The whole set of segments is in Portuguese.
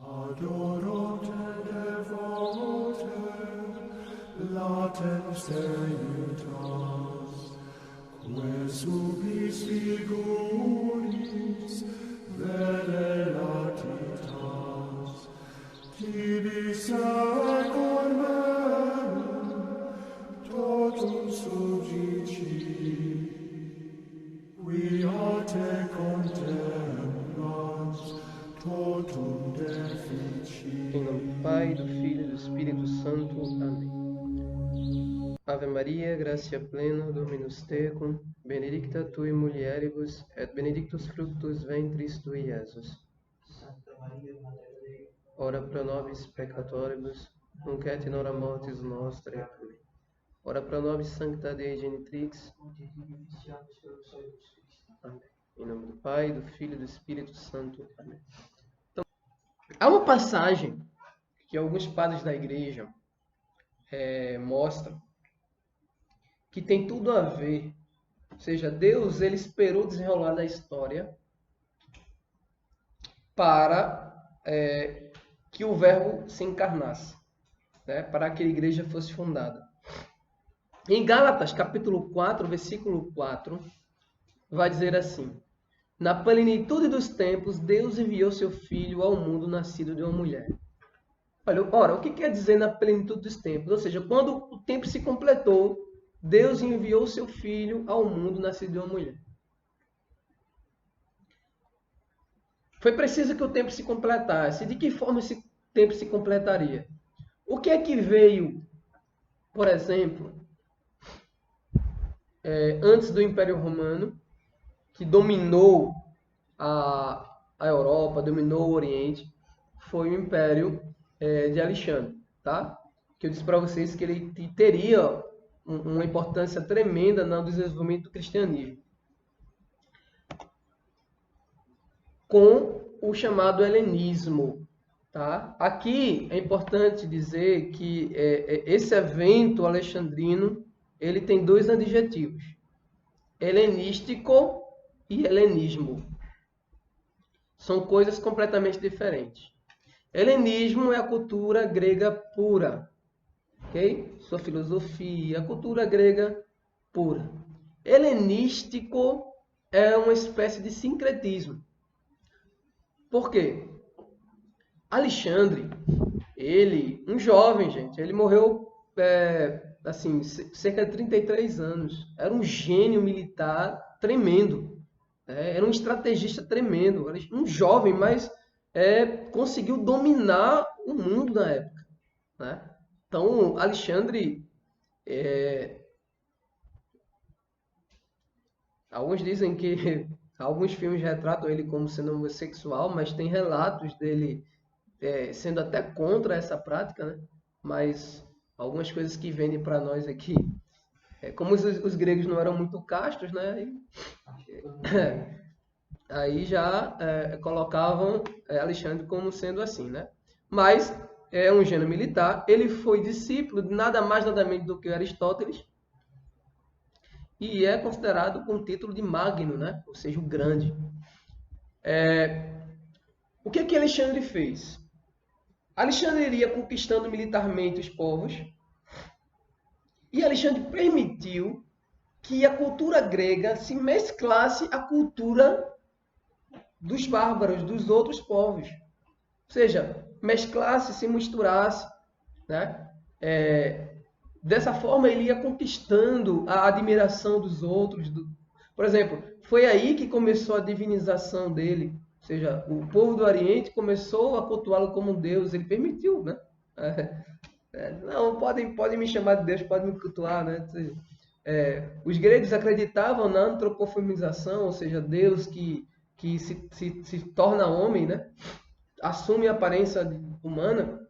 Adoro te devote, latem salutas, que subis figuris vere latitas, tibi secor merum, totum subjici, quia te contemplas, totum defici. Em nome do Pai, do Filho e do Espírito Santo. Amém. Ave Maria, gratia plena, Dominus tecum, benedicta tui mulieribus, et benedictus fructus ventris tui, Iesus. Santa Maria, Mater Dei, Ora pro nobis peccatoribus, nunc et in hora mortis nostre. Amém. Ora pro nobis sancta Dei genitrix. onde vivificamus pelo sangue de Cristo. Amém. Em nome do Pai, do Filho e do Espírito Santo. Amém. Então, há uma passagem que alguns padres da igreja mostram que tem tudo a ver. Ou seja, Deus ele esperou o desenrolar da história para que o Verbo se encarnasse, né? Para que a igreja fosse fundada. Em Gálatas, capítulo 4, versículo 4, vai dizer assim: na plenitude dos tempos, Deus enviou seu Filho ao mundo nascido de uma mulher. Ora, o que quer dizer na plenitude dos tempos? Ou seja, quando o tempo se completou, Deus enviou seu Filho ao mundo nascido de uma mulher. Foi preciso que o tempo se completasse. De que forma esse tempo se completaria? O que é que veio, por exemplo, antes do Império Romano, que dominou a Europa, dominou o Oriente, foi o Império de Alexandre, tá? Que eu disse para vocês que ele teria uma importância tremenda no desenvolvimento do cristianismo, com o chamado helenismo, tá? Aqui é importante dizer que esse evento alexandrino ele tem dois adjetivos: helenístico e helenismo. São coisas completamente diferentes. Helenismo é a cultura grega pura, ok? Sua filosofia, a cultura grega pura. Helenístico é uma espécie de sincretismo. Por quê? Alexandre, um jovem, gente, ele morreu assim, cerca de 33 anos. Era um gênio militar tremendo. Era um estrategista tremendo. Um jovem, mas conseguiu dominar o mundo na época, né? Então, Alexandre, alguns dizem que alguns filmes retratam ele como sendo homossexual, mas tem relatos dele sendo até contra essa prática, né? Mas algumas coisas que vendem para nós aqui, como os gregos não eram muito castos, né? Aí já colocavam Alexandre como sendo assim, né? Mas é um gênio militar, ele foi discípulo de nada mais nada menos do que Aristóteles e é considerado com o título de Magno, né? Ou seja, o grande. O que Alexandre fez? Alexandre iria conquistando militarmente os povos e Alexandre permitiu que a cultura grega se mesclasse à cultura dos bárbaros, dos outros povos. Ou seja, mesclasse, se misturasse, né? Dessa forma, ele ia conquistando a admiração dos outros. Por exemplo, foi aí que começou a divinização dele. Ou seja, o povo do Oriente começou a cultuá-lo como Deus. Ele permitiu, né? Não, podem me chamar de Deus, podem me cultuar, né? Os gregos acreditavam na antropomorfização, ou seja, Deus que se torna homem, né? Assume a aparência humana.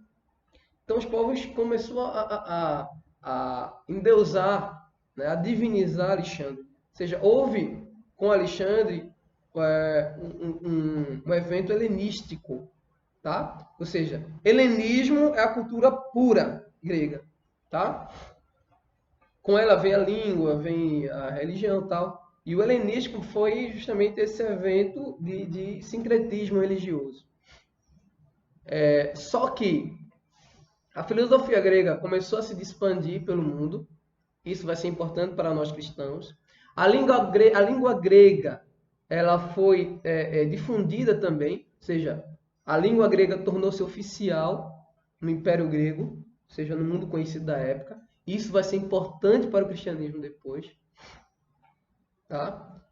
Então os povos começaram a endeusar, né? A divinizar Alexandre. Ou seja, houve com Alexandre um evento helenístico, tá? Ou seja, helenismo é a cultura pura grega, tá? Com ela vem a língua, vem a religião e tal. E o helenístico foi justamente esse evento de sincretismo religioso. Só que a filosofia grega começou a se expandir pelo mundo. Isso vai ser importante para nós cristãos. A língua grega, ela foi difundida também, ou seja, a língua grega tornou-se oficial no Império Grego, ou seja, no mundo conhecido da época. Isso vai ser importante para o cristianismo depois. Tá?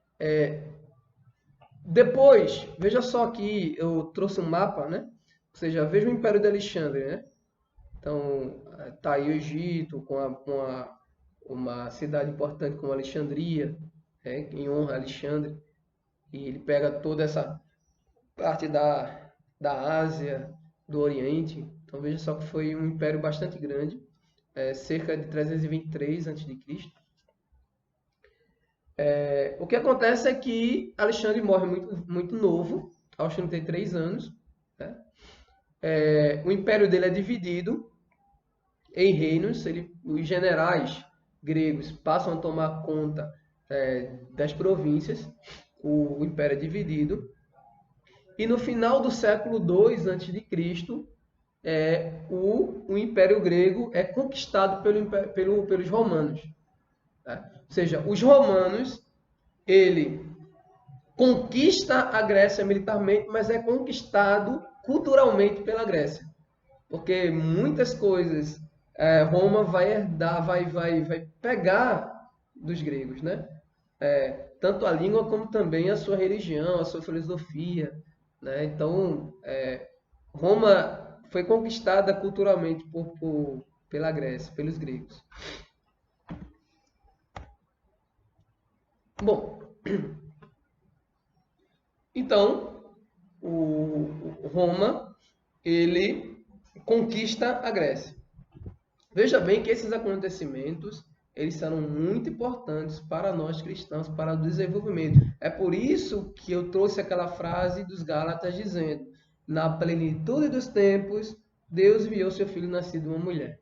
Depois, veja só aqui, eu trouxe um mapa, né? Ou seja, veja o Império de Alexandre, né? Então, tá aí o Egito, com uma cidade importante como Alexandria, em honra a Alexandre. E ele pega toda essa parte da Ásia, do Oriente. Então, veja só que foi um império bastante grande, cerca de 323 a.C. O que acontece é que Alexandre morre muito, muito novo, aos 33 anos. Né? O império dele é dividido em reinos. Os generais gregos passam a tomar conta das províncias. O império é dividido. E no final do século II a.C., o Império Grego é conquistado pelos romanos. Tá? Ou seja, os romanos, ele conquista a Grécia militarmente, mas é conquistado culturalmente pela Grécia. Porque muitas coisas Roma vai herdar, vai pegar dos gregos, né? Tanto a língua como também a sua religião, a sua filosofia, né? Então, Roma foi conquistada culturalmente pela Grécia, pelos gregos. Bom, então, o Roma, ele conquista a Grécia. Veja bem que esses acontecimentos, eles serão muito importantes para nós cristãos, para o desenvolvimento. É por isso que eu trouxe aquela frase dos Gálatas dizendo: na plenitude dos tempos, Deus enviou seu filho nascido de uma mulher.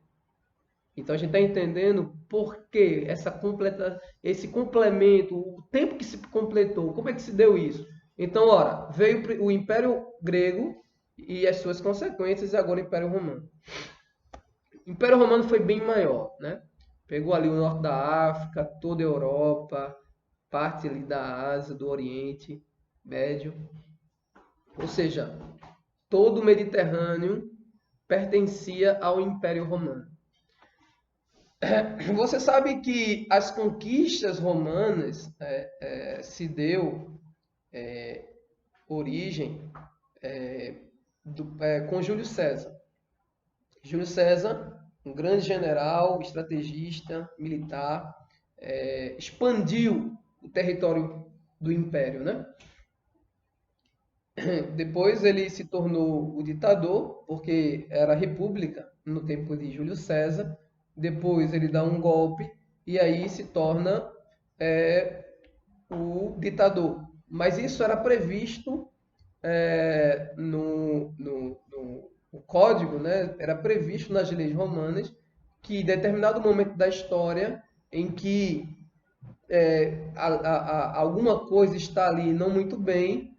Então a gente está entendendo por que esse complemento, o tempo que se completou, como é que se deu isso? Então, ora, veio o Império Grego e as suas consequências, e agora o Império Romano. O Império Romano foi bem maior, né? Pegou ali o norte da África, toda a Europa, parte ali da Ásia, do Oriente Médio. Ou seja, todo o Mediterrâneo pertencia ao Império Romano. Você sabe que as conquistas romanas se deu origem com Júlio César. Júlio César, um grande general, estrategista, militar, expandiu o território do império, né? Depois ele se tornou o ditador, porque era república no tempo de Júlio César. Depois ele dá um golpe e aí se torna o ditador. Mas isso era previsto no código, né? Era previsto nas leis romanas que em determinado momento da história em que alguma coisa está ali não muito bem,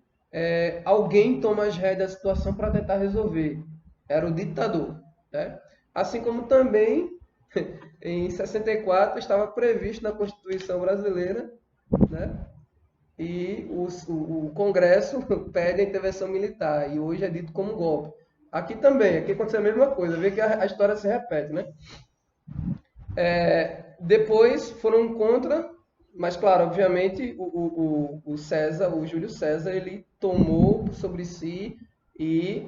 alguém toma as rédeas da situação para tentar resolver. Era o ditador. Né? Assim como também, em 64, estava previsto na Constituição Brasileira, né? E o Congresso pede a intervenção militar, e hoje é dito como golpe. Aqui também, aqui aconteceu a mesma coisa, vê que a história se repete, né? Depois foram contra, mas claro, obviamente o César, o Júlio César, ele tomou sobre si e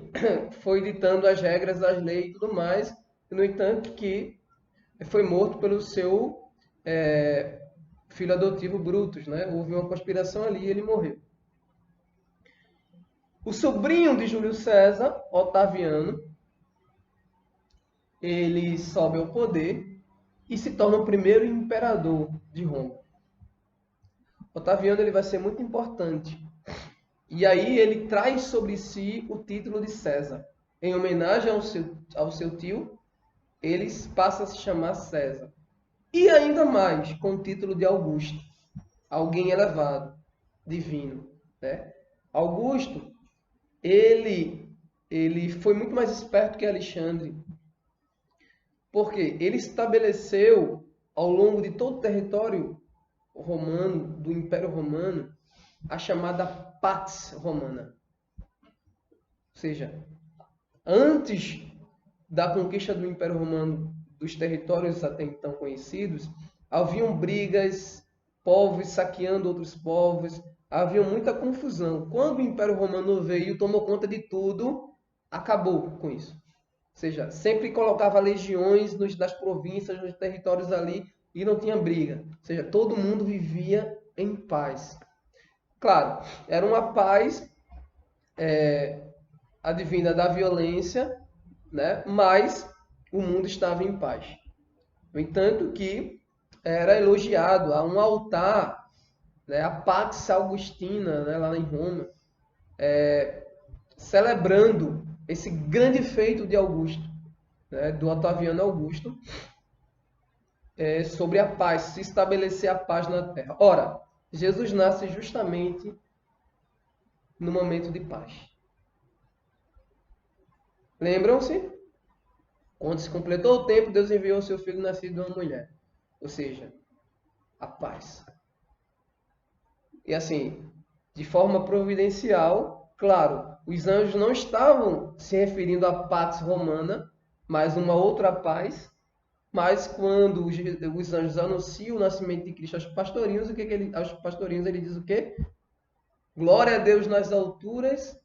foi ditando as regras, as leis e tudo mais. No entanto, que foi morto pelo seu filho adotivo Brutus, né? Houve uma conspiração ali e ele morreu. O sobrinho de Júlio César, Otaviano, ele sobe ao poder e se torna o primeiro imperador de Roma. Otaviano ele vai ser muito importante. E aí ele traz sobre si o título de César. Em homenagem ao seu tio, ele passa a se chamar César. E ainda mais com o título de Augusto. Alguém elevado, divino. Né? Augusto, ele ele foi muito mais esperto que Alexandre, porque ele estabeleceu ao longo de todo o território romano, do Império Romano, a chamada Pax Romana. Ou seja, antes da conquista do Império Romano dos territórios até então conhecidos, haviam brigas, povos saqueando outros povos, havia muita confusão. Quando o Império Romano veio e tomou conta de tudo, acabou com isso. Ou seja, sempre colocava legiões das províncias, nos territórios ali, e não tinha briga. Ou seja, todo mundo vivia em paz. Claro, era uma paz advinda da violência, né? Mas o mundo estava em paz. No entanto que era elogiado, há um altar, né? A Pax Augustina, né? Lá em Roma, celebrando esse grande feito de Augusto, né? Do Otaviano Augusto, sobre a paz, se estabelecer a paz na terra. Ora, Jesus nasce justamente no momento de paz. Lembram-se? Quando se completou o tempo, Deus enviou o seu filho nascido de uma mulher. Ou seja, a paz. E assim, de forma providencial, claro, os anjos não estavam se referindo à Pax Romana, mas uma outra paz. Mas quando os anjos anunciam o nascimento de Cristo aos pastorinhos, aos pastorinhos ele diz o quê? Glória a Deus nas alturas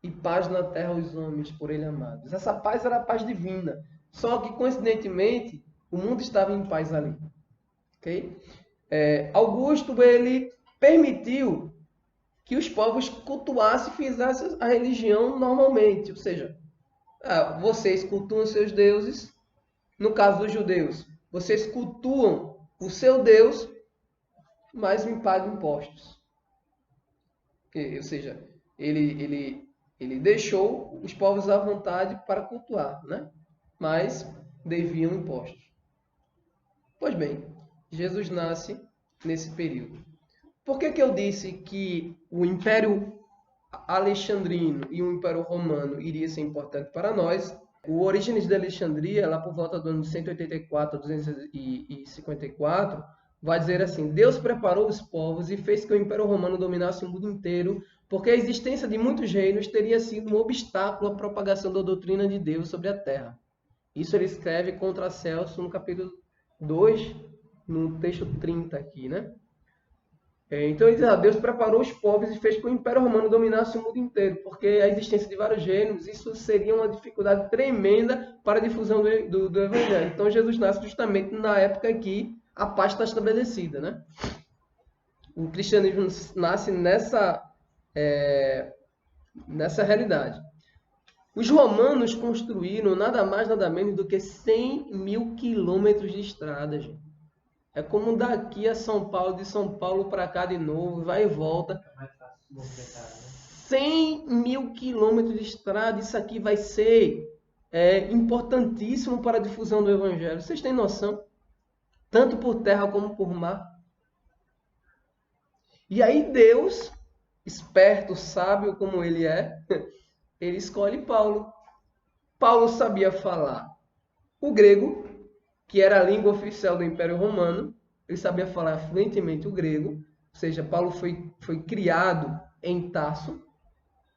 e paz na terra aos homens por ele amados. Essa paz era a paz divina. Só que, coincidentemente, o mundo estava em paz ali. Okay? Augusto, ele permitiu que os povos cultuassem e fizessem a religião normalmente. Ou seja, vocês cultuam seus deuses. No caso dos judeus, vocês cultuam o seu Deus, mas me pagam impostos. Ou seja, ele deixou os povos à vontade para cultuar, né? Mas deviam impostos. Pois bem, Jesus nasce nesse período. Por que eu disse que o Império Alexandrino e o Império Romano iria ser importante para nós? O Orígenes de Alexandria, lá por volta do ano 184 a 254, vai dizer assim: Deus preparou os povos e fez que o Império Romano dominasse o mundo inteiro, porque a existência de muitos reinos teria sido um obstáculo à propagação da doutrina de Deus sobre a terra. Isso ele escreve contra Celso no capítulo 2, no texto 30 aqui, né? Então ele diz, Deus preparou os povos e fez que o Império Romano dominasse o mundo inteiro, porque a existência de vários gêneros, isso seria uma dificuldade tremenda para a difusão do Evangelho. Então Jesus nasce justamente na época que a paz está estabelecida, né? O cristianismo nasce nessa realidade. Os romanos construíram nada mais, nada menos do que 100 mil quilômetros de estrada, gente. É como daqui a São Paulo, de São Paulo para cá de novo, vai e volta. 100 mil quilômetros de estrada, isso aqui vai ser importantíssimo para a difusão do Evangelho. Vocês têm noção? Tanto por terra como por mar. E aí Deus, esperto, sábio como ele é, ele escolhe Paulo. Paulo sabia falar o grego, que era a língua oficial do Império Romano. Ele sabia falar fluentemente o grego, ou seja, Paulo foi criado em Tarso, ou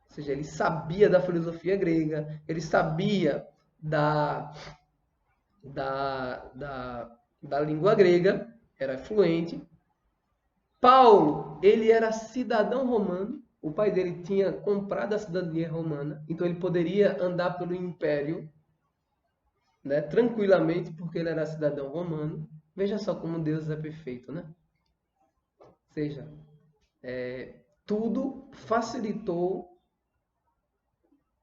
seja, ele sabia da filosofia grega, ele sabia da língua grega, era fluente. Paulo, ele era cidadão romano, o pai dele tinha comprado a cidadania romana, então ele poderia andar pelo Império, né, tranquilamente, porque ele era cidadão romano. Veja só como Deus é perfeito, né? Ou seja, tudo facilitou.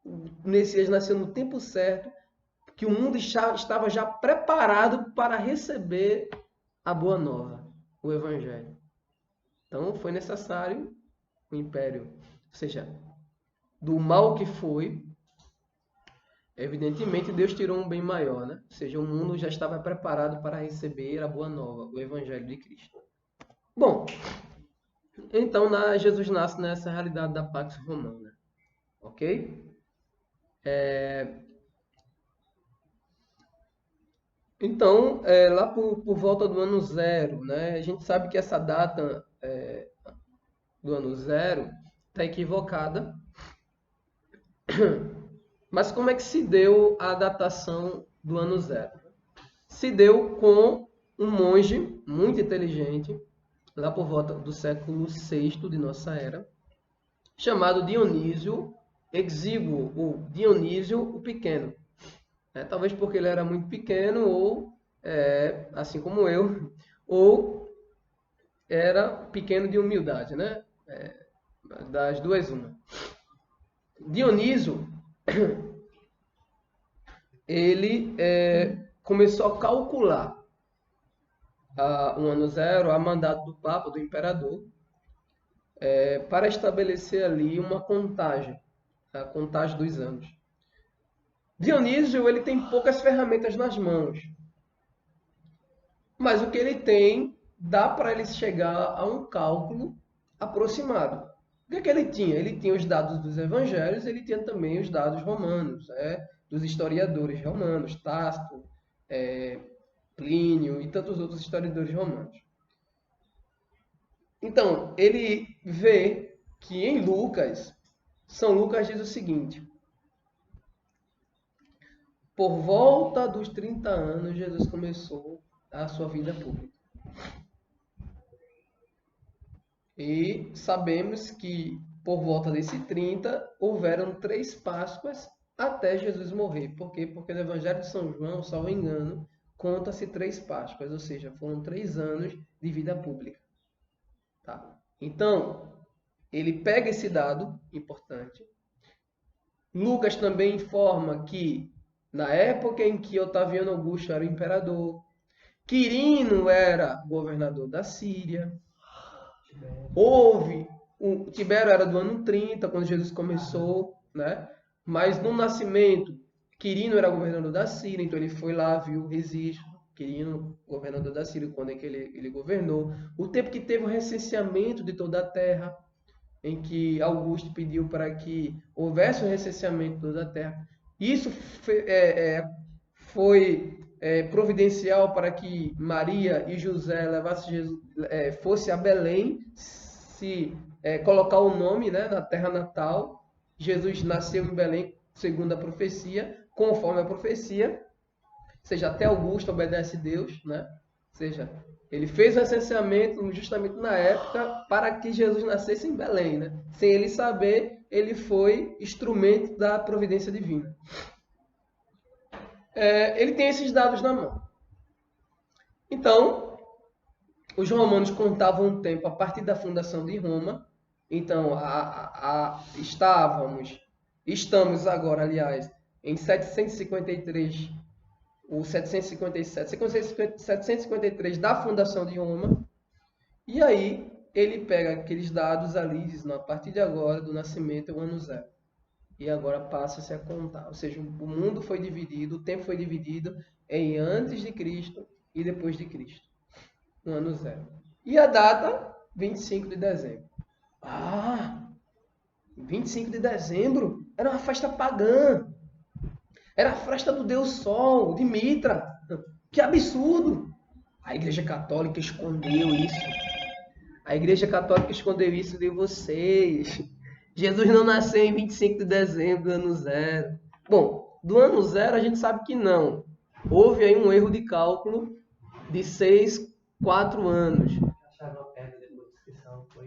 O Messias nasceu no tempo certo, que o mundo estava já preparado para receber a boa nova, o Evangelho. Então foi necessário o Império, ou seja, do mal que foi, evidentemente, Deus tirou um bem maior, né? Ou seja, o mundo já estava preparado para receber a boa nova, o Evangelho de Cristo. Bom, então Jesus nasce nessa realidade da Pax Romana, ok? Então, lá por volta do ano zero, né? A gente sabe que essa data do ano zero está equivocada. Mas como é que se deu a datação do ano zero? Se deu com um monge muito inteligente, lá por volta do século VI de nossa era, chamado Dionísio Exíguo, ou Dionísio o Pequeno. Talvez porque ele era muito pequeno, ou, assim como eu, ou era pequeno de humildade, né? Das duas, uma. Dionísio, ele começou a calcular o ano zero, a mandado do Papa, do Imperador, para estabelecer ali uma contagem, a contagem dos anos. Dionísio, ele tem poucas ferramentas nas mãos, mas o que ele tem dá para ele chegar a um cálculo aproximado. O que ele tinha? Ele tinha os dados dos evangelhos, ele tinha também os dados romanos, dos historiadores romanos, Tácito, Plínio e tantos outros historiadores romanos. Então, ele vê que em Lucas, São Lucas diz o seguinte: por volta dos 30 anos, Jesus começou a sua vida pública. E sabemos que por volta desse 30, houveram 3 Páscoas até Jesus morrer. Por quê? Porque no Evangelho de São João, salvo engano, conta-se 3 Páscoas, ou seja, foram 3 anos de vida pública. Tá? Então, ele pega esse dado importante. Lucas também informa que na época em que Otaviano Augusto era o imperador, Quirino era governador da Síria, Tibério era do ano 30, quando Jesus começou, né? Mas no nascimento, Quirino era governador da Síria, então ele foi lá, viu o registro, Quirino, governador da Síria, quando é que ele governou. O tempo que teve o recenseamento de toda a terra, em que Augusto pediu para que houvesse o recenseamento de toda a terra. Isso foi providencial para que Maria e José levassem Jesus, fosse a Belém, colocar o nome, né, na terra natal. Jesus nasceu em Belém, segundo a profecia, conforme a profecia. Ou seja, até Augusto obedece a Deus, né? Ou seja, ele fez o recenseamento justamente na época para que Jesus nascesse em Belém, né? Sem ele saber, ele foi instrumento da providência divina. Ele tem esses dados na mão. Então, os romanos contavam um tempo a partir da fundação de Roma. Então, estamos agora, aliás, em 753, ou 757, 753 da fundação de Roma. E aí, ele pega aqueles dados ali, diz, não, a partir de agora, do nascimento, é o ano zero. E agora passa-se a contar. Ou seja, o mundo foi dividido, o tempo foi dividido em antes de Cristo e depois de Cristo. No ano zero. E a data? 25 de dezembro. 25 de dezembro? Era uma festa pagã. Era a festa do Deus Sol, de Mitra. Que absurdo! A Igreja Católica escondeu isso. A Igreja Católica escondeu isso de vocês. Jesus não nasceu em 25 de dezembro do ano zero. Bom, do ano zero a gente sabe que não. Houve aí um erro de cálculo de 4 anos.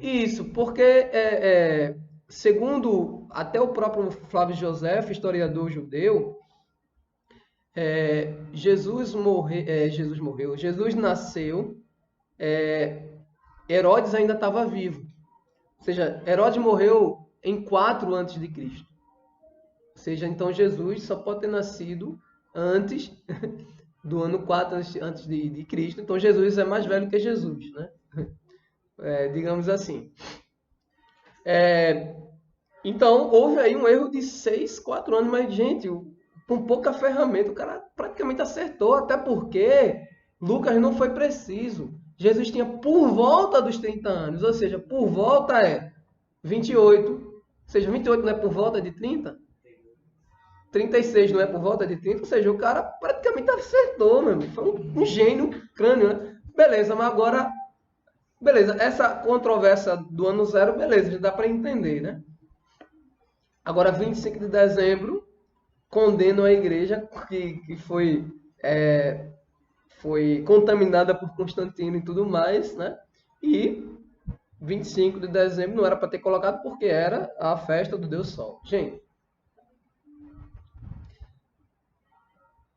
Isso, porque, segundo até o próprio Flávio José, historiador judeu, Jesus nasceu, Herodes ainda estava vivo. Ou seja, Herodes morreu em 4 antes de Cristo. Ou seja, então Jesus só pode ter nascido antes do ano 4 antes de Cristo. Então Jesus é mais velho que Jesus, né? Digamos assim. Então houve aí um erro de 4 anos, mas gente, com pouca ferramenta o cara praticamente acertou, até porque Lucas não foi preciso. Jesus tinha por volta dos 30 anos, ou seja, por volta 28. Ou seja, 28 não é por volta de 30? 36 não é por volta de 30, ou seja, o cara praticamente acertou, meu amigo. Foi um gênio crânio, né? Beleza, mas agora, beleza, essa controvérsia do ano zero, beleza, já dá para entender, né? Agora, 25 de dezembro, condenam a igreja que foi contaminada por Constantino e tudo mais, né? E 25 de dezembro não era para ter colocado porque era a festa do Deus Sol. Gente,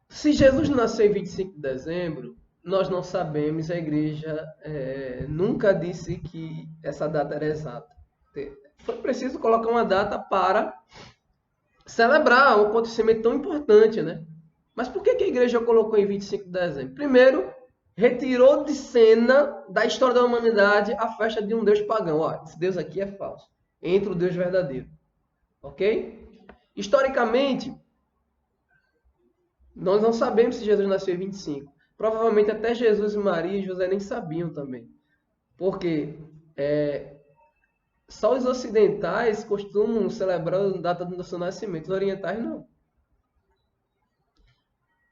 se Jesus nasceu em 25 de dezembro, nós não sabemos, a igreja nunca disse que essa data era exata. Foi preciso colocar uma data para celebrar um acontecimento tão importante, né? Mas por que a igreja colocou em 25 de dezembro? Primeiro, retirou de cena da história da humanidade a festa de um Deus pagão. Ó, esse Deus aqui é falso. Entra o Deus verdadeiro. Ok? Historicamente, nós não sabemos se Jesus nasceu em 25. Provavelmente até Jesus e Maria e José nem sabiam também. Porque só os ocidentais costumam celebrar a data do seu nascimento. Os orientais não.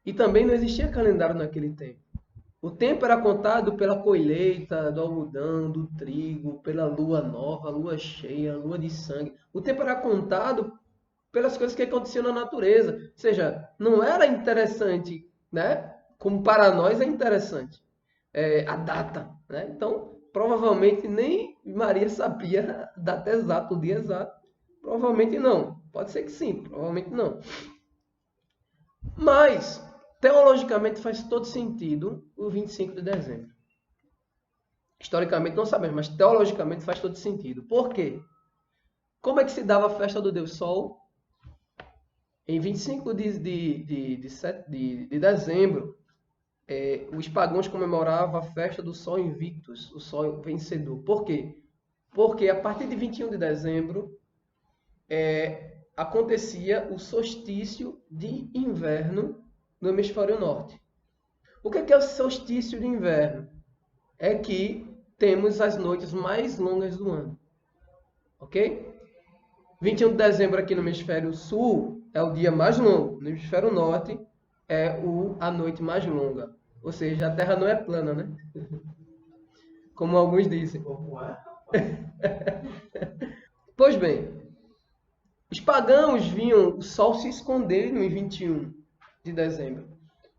E também não existia calendário naquele tempo. O tempo era contado pela colheita do algodão, do trigo, pela lua nova, lua cheia, lua de sangue. O tempo era contado pelas coisas que aconteciam na natureza. Ou seja, não era interessante, né? Como para nós é interessante a data, né? Então, provavelmente nem Maria sabia a data exata, o dia exato. Provavelmente não. Pode ser que sim, provavelmente não. Mas, teologicamente, faz todo sentido o 25 de dezembro. Historicamente não sabemos, mas teologicamente faz todo sentido. Por quê? Como é que se dava a festa do Deus Sol? Em 25 de dezembro, os pagãos comemoravam a festa do Sol Invictus, o Sol Vencedor. Por quê? Porque a partir de 21 de dezembro acontecia o solstício de inverno no hemisfério norte. O que é o solstício de inverno? É que temos as noites mais longas do ano. Ok? 21 de dezembro aqui no hemisfério sul é o dia mais longo. No hemisfério norte é a noite mais longa. Ou seja, a Terra não é plana, né? Como alguns dizem. Como é? Pois bem, os pagãos viam o sol se esconder em 21 de dezembro.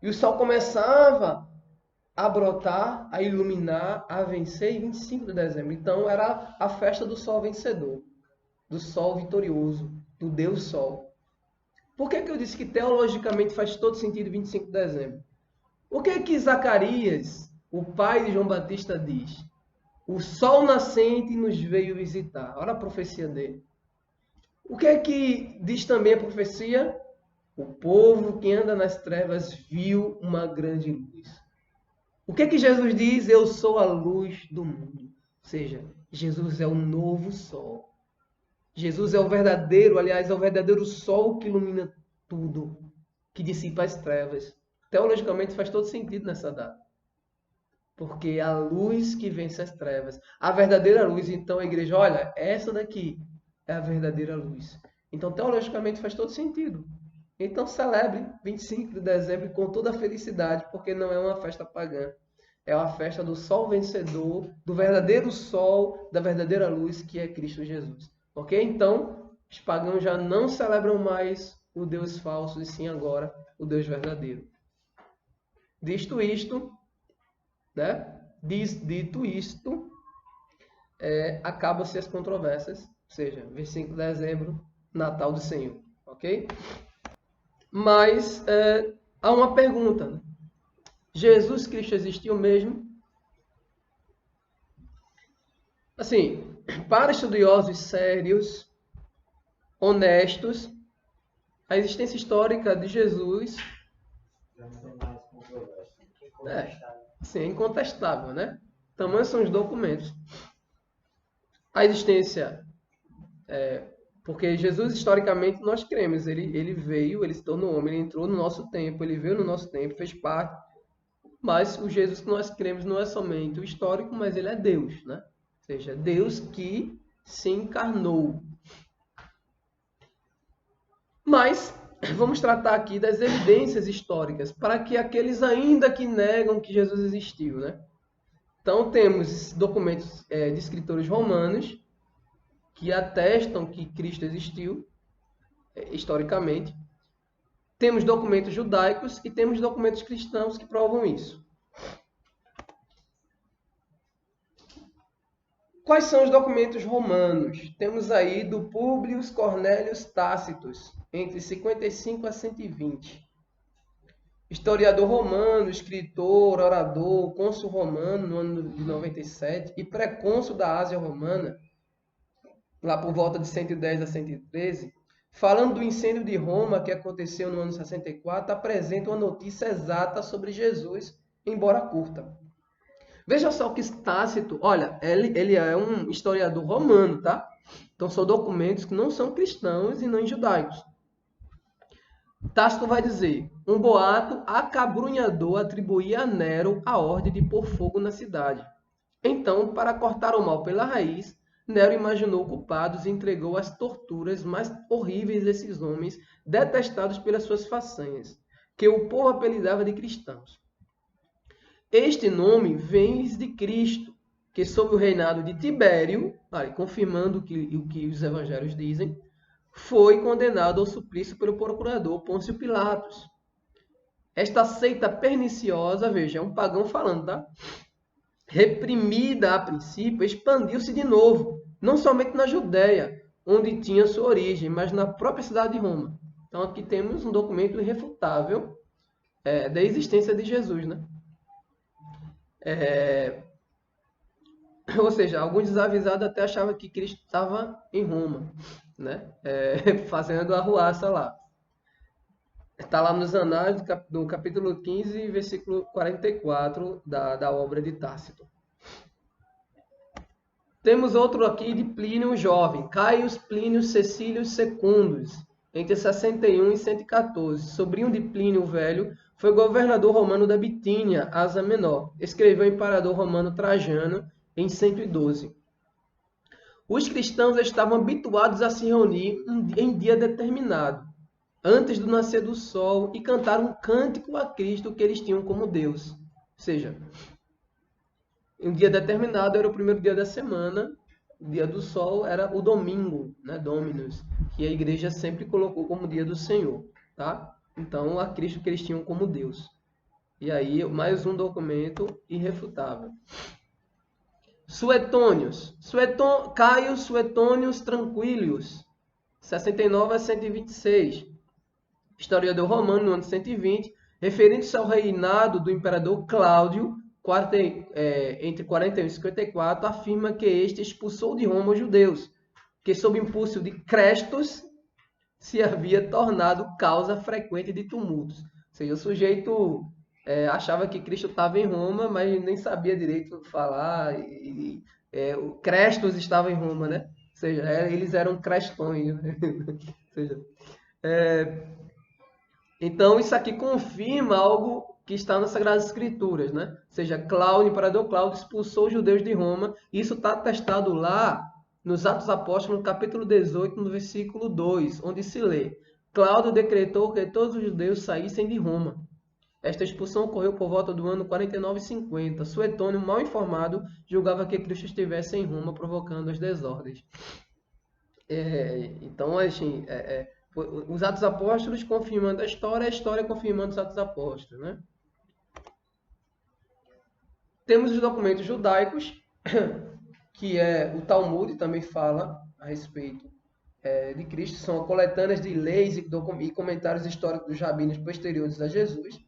E o sol começava a brotar, a iluminar, a vencer em 25 de dezembro. Então era a festa do sol vencedor, do sol vitorioso, do Deus Sol. Por que eu disse que teologicamente faz todo sentido 25 de dezembro? O que é que Zacarias, o pai de João Batista, diz? O sol nascente nos veio visitar. Olha a profecia dele. O que é que diz também a profecia? O povo que anda nas trevas viu uma grande luz. O que é que Jesus diz? Eu sou a luz do mundo. Ou seja, Jesus é o novo sol. Jesus é o verdadeiro, aliás, é o verdadeiro sol que ilumina tudo, que dissipa as trevas. Teologicamente faz todo sentido nessa data. Porque a luz que vence as trevas, a verdadeira luz, então a igreja, olha, essa daqui é a verdadeira luz. Então, teologicamente faz todo sentido. Então, celebre 25 de dezembro com toda a felicidade, porque não é uma festa pagã. É uma festa do sol vencedor, do verdadeiro sol, da verdadeira luz, que é Cristo Jesus. Ok? Então, os pagãos já não celebram mais o Deus falso, e sim agora o Deus verdadeiro. Dito isto, acabam-se as controvérsias, ou seja, 25 de dezembro, Natal do Senhor, ok? Mas há uma pergunta, né? Jesus Cristo existiu mesmo? Assim, para estudiosos sérios, honestos, a existência histórica de Jesus Já não tem mais controvérsia. sim, é incontestável, né? Tamanhos são os documentos. A existência, porque Jesus, historicamente, nós cremos. Ele veio, ele se tornou homem, ele entrou no nosso tempo, ele veio no nosso tempo, fez parte. Mas o Jesus que nós cremos não é somente o histórico, mas ele é Deus, né? Ou seja, Deus que se encarnou. Mas vamos tratar aqui das evidências históricas para que aqueles ainda que negam que Jesus existiu, né? Então, temos documentos de escritores romanos que atestam que Cristo existiu historicamente. Temos documentos judaicos e temos documentos cristãos que provam isso. Quais são os documentos romanos? Temos aí do Públio Cornélios Tácitos, entre 55 a 120. Historiador romano, escritor, orador, cônsul romano no ano de 97 e pré-cônsul da Ásia Romana, lá por volta de 110 a 113, falando do incêndio de Roma que aconteceu no ano 64, apresenta uma notícia exata sobre Jesus, embora curta. Veja só que Tácito, olha, ele é um historiador romano, tá? Então são documentos que não são cristãos e nem judaicos. Tácito vai dizer: um boato acabrunhador atribuía a Nero a ordem de pôr fogo na cidade. Então, para cortar o mal pela raiz, Nero imaginou culpados e entregou às torturas mais horríveis desses homens, detestados pelas suas façanhas, que o povo apelidava de cristãos. Este nome vem-lhes de Cristo, que sob o reinado de Tibério, confirmando o que os evangelhos dizem, foi condenado ao suplício pelo procurador Pôncio Pilatos. Esta seita perniciosa, veja, é um pagão falando, tá? Reprimida a princípio, expandiu-se de novo, não somente na Judéia, onde tinha sua origem, mas na própria cidade de Roma. Então aqui temos um documento irrefutável da existência de Jesus, né? Ou seja, alguns desavisados até achavam que Cristo estava em Roma, né? Fazendo arruaça lá. Está lá nos Anais, no capítulo 15, versículo 44 da obra de Tácito. Temos outro aqui de Plínio o Jovem, Caius Plínios Cecílios Secundus, entre 61 e 114, sobrinho de Plínio o Velho, foi governador romano da Bitínia, Ásia Menor. Escreveu o imperador romano Trajano em 112. Os cristãos estavam habituados a se reunir em dia determinado, antes do nascer do sol, e cantar um cântico a Cristo que eles tinham como Deus. Ou seja, um dia determinado era o primeiro dia da semana, o dia do sol era o domingo, né, Dominus, que a igreja sempre colocou como dia do Senhor, tá? Então, a Cristo que eles tinham como Deus. E aí, mais um documento irrefutável. Suetônios. Caio Suetônios Tranquilius, 69 a 126. Historiador romano no ano 120, referindo-se ao reinado do imperador Cláudio, entre 41 e 54, afirma que este expulsou de Roma os judeus, que sob impulso de Crestos se havia tornado causa frequente de tumultos. Ou seja, o sujeito achava que Cristo estava em Roma, mas nem sabia direito falar. O Crestos estava em Roma, né? Ou seja, eles eram crestões. Né? Ou seja, então, isso aqui confirma algo que está nas Sagradas Escrituras, né? Ou seja, Cláudio, o imperador Cláudio, expulsou os judeus de Roma. Isso está atestado lá nos Atos Apóstolos, no capítulo 18, no versículo 2, onde se lê: Cláudio decretou que todos os judeus saíssem de Roma. Esta expulsão ocorreu por volta do ano 49 e 50. Suetônio, mal informado, julgava que Cristo estivesse em Roma, provocando as desordens. Então, assim, os Atos Apóstolos confirmando a história confirmando os Atos Apóstolos, né? Temos os documentos judaicos, que o Talmud também fala a respeito de Cristo, são coletâneas de leis e comentários históricos dos rabinos posteriores a Jesus,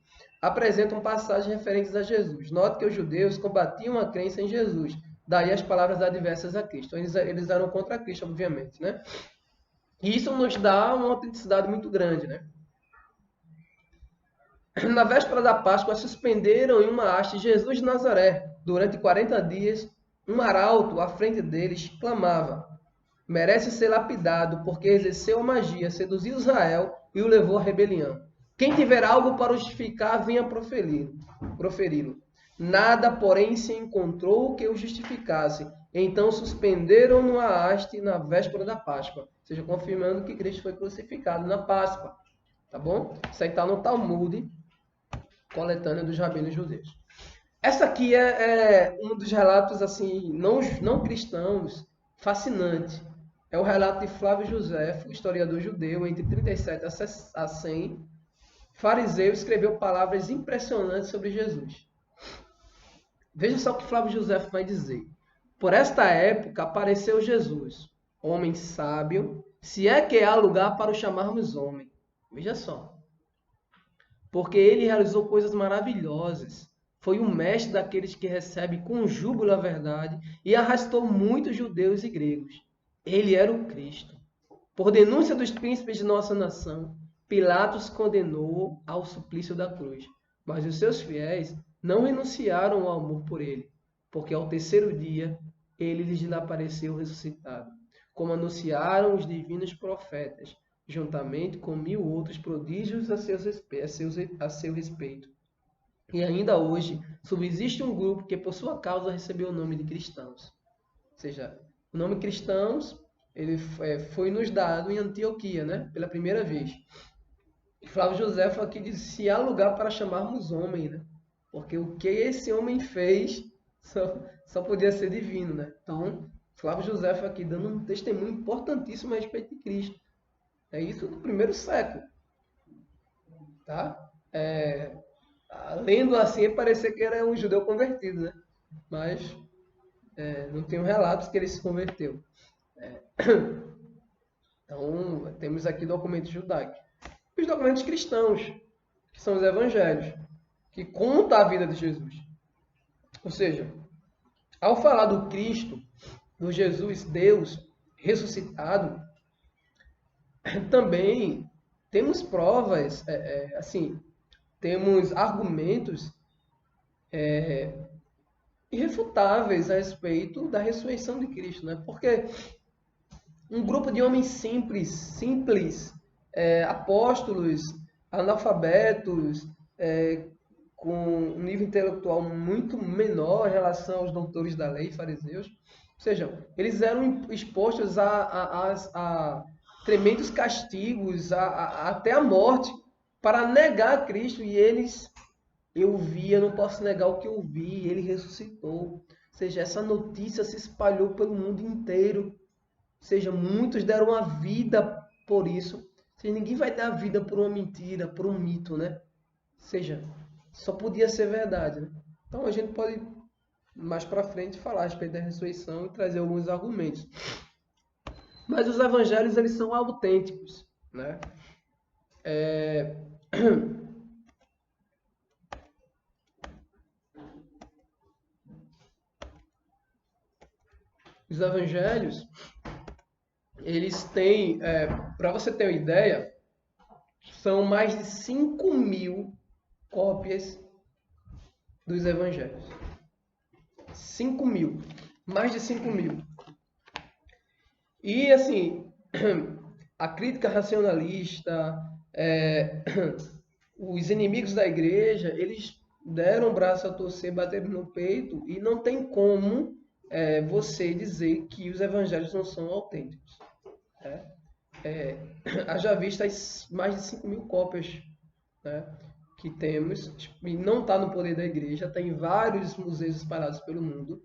apresentam passagens referentes a Jesus. Note que os judeus combatiam a crença em Jesus, daí as palavras adversas a Cristo. Eles eram contra Cristo, obviamente, né? E isso nos dá uma autenticidade muito grande, né? Na véspera da Páscoa, suspenderam em uma haste Jesus de Nazaré. Durante 40 dias, um arauto à frente deles clamava: merece ser lapidado, porque exerceu a magia, seduziu Israel e o levou à rebelião. Quem tiver algo para justificar, venha proferi-lo. Nada, porém, se encontrou que o justificasse. Então suspenderam-no a haste na véspera da Páscoa. Ou seja, confirmando que Cristo foi crucificado na Páscoa. Tá bom? Isso aí está no Talmud, coletânea dos rabinos judeus. Essa aqui é um dos relatos assim não cristãos fascinante. É o relato de Flávio Josefo, historiador judeu, entre 37 a 100. Fariseu, escreveu palavras impressionantes sobre Jesus. Veja só o que Flávio Josefo vai dizer. Por esta época apareceu Jesus, homem sábio, se é que há lugar para o chamarmos homem. Veja só. Porque ele realizou coisas maravilhosas. Foi o mestre daqueles que recebe com júbilo a verdade e arrastou muitos judeus e gregos. Ele era o Cristo. Por denúncia dos príncipes de nossa nação, Pilatos condenou-o ao suplício da cruz. Mas os seus fiéis não renunciaram ao amor por ele, porque ao terceiro dia ele lhes apareceu ressuscitado, como anunciaram os divinos profetas, juntamente com 1000 outros prodígios a seu respeito. E ainda hoje subsiste um grupo que por sua causa recebeu o nome de cristãos. Ou seja, o nome cristãos ele foi nos dado em Antioquia, né? Pela primeira vez. E Flávio Josefo aqui diz se há lugar para chamarmos homem, né? Porque o que esse homem fez só podia ser divino, né? Então, Flávio Josefo aqui dando um testemunho importantíssimo a respeito de Cristo. É isso do primeiro século. Tá? Lendo assim, parecia que era um judeu convertido, né? Mas não tem relatos que ele se converteu. Então, temos aqui documentos judaicos. Os documentos cristãos, que são os evangelhos, que contam a vida de Jesus. Ou seja, ao falar do Cristo, do Jesus, Deus ressuscitado, também temos provas, temos argumentos irrefutáveis a respeito da ressurreição de Cristo, né? Porque um grupo de homens simples, apóstolos, analfabetos, com um nível intelectual muito menor em relação aos doutores da lei, fariseus, ou seja, eles eram expostos a tremendos castigos, até a morte, para negar Cristo, e eles, eu não posso negar o que eu vi, ele ressuscitou. Ou seja, essa notícia se espalhou pelo mundo inteiro. Ou seja, muitos deram a vida por isso. Ou seja, ninguém vai dar a vida por uma mentira, por um mito, né? Ou seja, só podia ser verdade, né? Então a gente pode, mais para frente, falar a respeito da ressurreição e trazer alguns argumentos. Mas os evangelhos, eles são autênticos, né? Os evangelhos, eles têm, para você ter uma ideia, são mais de 5.000 cópias dos evangelhos. 5.000. Mais de 5.000. E, assim, a crítica racionalista, os inimigos da igreja, eles deram o braço a torcer, bateram no peito, e não tem como você dizer que os evangelhos não são autênticos. Haja vista as mais de 5.000 cópias, né, que temos, e não está no poder da igreja, está em vários museus espalhados pelo mundo.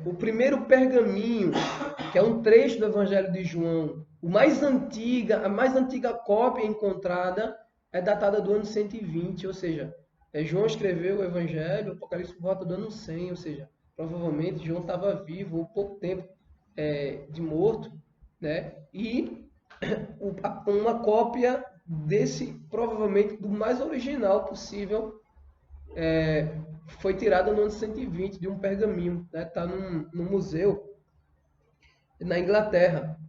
O primeiro pergaminho, que é um trecho do Evangelho de João, a mais antiga cópia encontrada é datada do ano 120, ou seja, João escreveu o Evangelho, o Apocalipse por volta do ano 100, ou seja, provavelmente João estava vivo, ou pouco tempo de morto, né? E uma cópia desse, provavelmente, do mais original possível, foi tirada no ano 120 de um pergaminho, né? Está num museu na Inglaterra.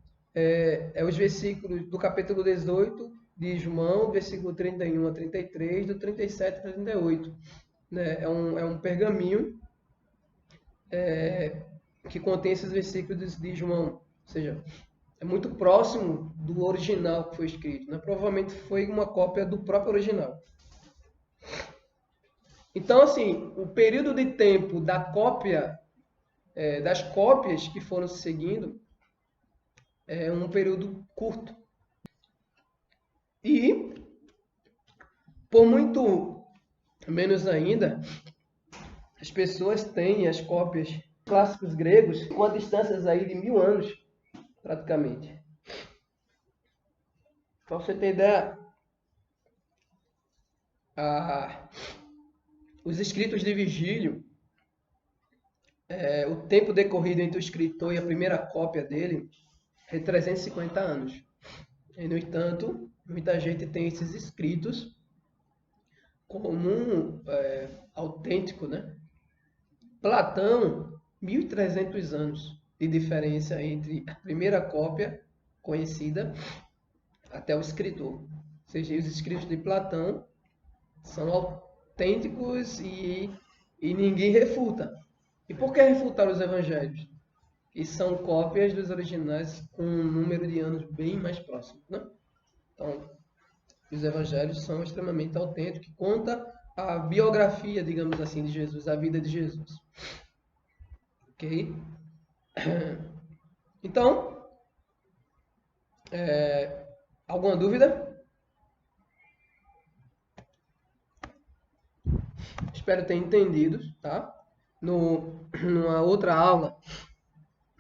Os versículos do capítulo 18 de João, versículo 31 a 33, do 37 a 38. Né? É um pergaminho que contém esses versículos de João. Ou seja, é muito próximo do original que foi escrito. Né? Provavelmente foi uma cópia do próprio original. Então, assim, o período de tempo da cópia, das cópias que foram se seguindo, é um período curto. E, por muito menos ainda, as pessoas têm as cópias clássicos gregos com a distâncias aí de 1000 anos, praticamente. Para você ter ideia, os escritos de Virgílio, o tempo decorrido entre o escritor e a primeira cópia dele é 350 anos. E, no entanto, muita gente tem esses escritos como autêntico, né? Platão, 1300 anos de diferença entre a primeira cópia conhecida até o escritor. Ou seja, os escritos de Platão são autênticos e ninguém refuta. E por que refutar os evangelhos? Que são cópias dos originais com um número de anos bem mais próximo, né? Então, os evangelhos são extremamente autênticos, que conta a biografia, digamos assim, de Jesus, a vida de Jesus. Ok? Então, alguma dúvida? Espero ter entendido, tá? Numa outra aula,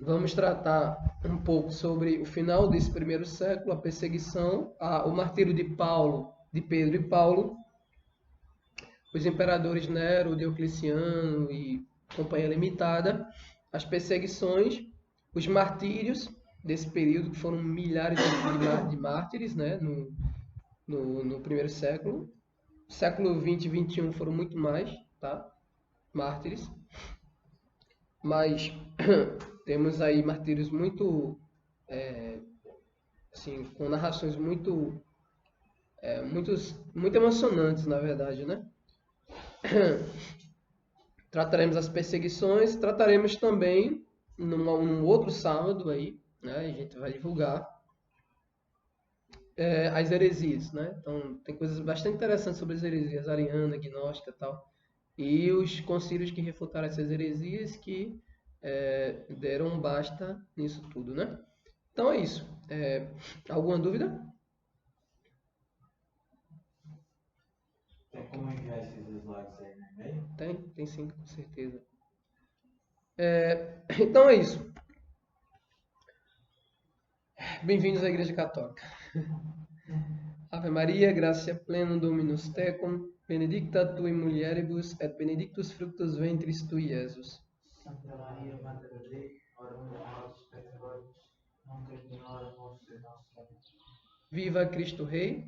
vamos tratar um pouco sobre o final desse primeiro século, a perseguição, o martírio de Pedro e Paulo, os imperadores Nero, Diocleciano e Companhia Limitada, as perseguições, os martírios desse período, que foram milhares de mártires, né, no primeiro século. Século 20 e 21 foram muito mais, tá? Mártires. Mas temos aí martírios muito, assim, com narrações muito emocionantes, na verdade, né? Trataremos as perseguições, trataremos também num outro sábado aí, né? A gente vai divulgar as heresias, né? Então tem coisas bastante interessantes sobre as heresias, ariana, gnóstica e tal. E os concílios que refutaram essas heresias que deram um basta nisso tudo, né? Então é isso. Alguma dúvida? Tem como enviar esses slides aí no e-mail? Tem sim, com certeza. Então é isso. Bem-vindos à Igreja Católica. Ave Maria, gratia plena Dominus tecum, benedicta tu in mulieribus et benedictus fructus ventris tui, Iesus. Santa Maria, Mater Dei, ora pro nobis pecadores, nunc et in hora morte nossa. Viva Cristo Rei,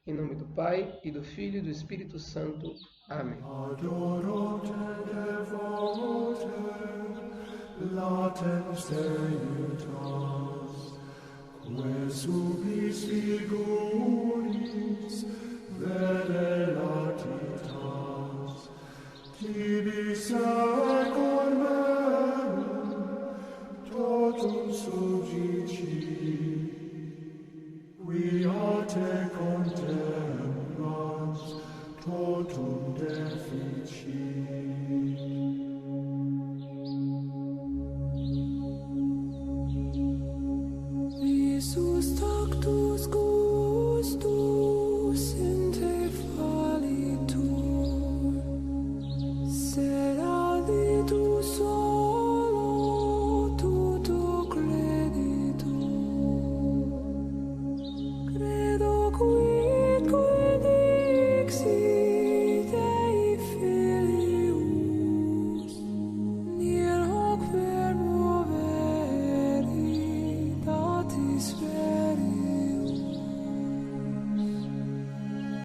em nome do Pai, e do Filho e do Espírito Santo. Amém. Adoro te devote, latem salutas, que subis figuris, vere latitas, tibi secor merum, totum subjici, quia te contemplans, totum deficit. Visus tactus gustus in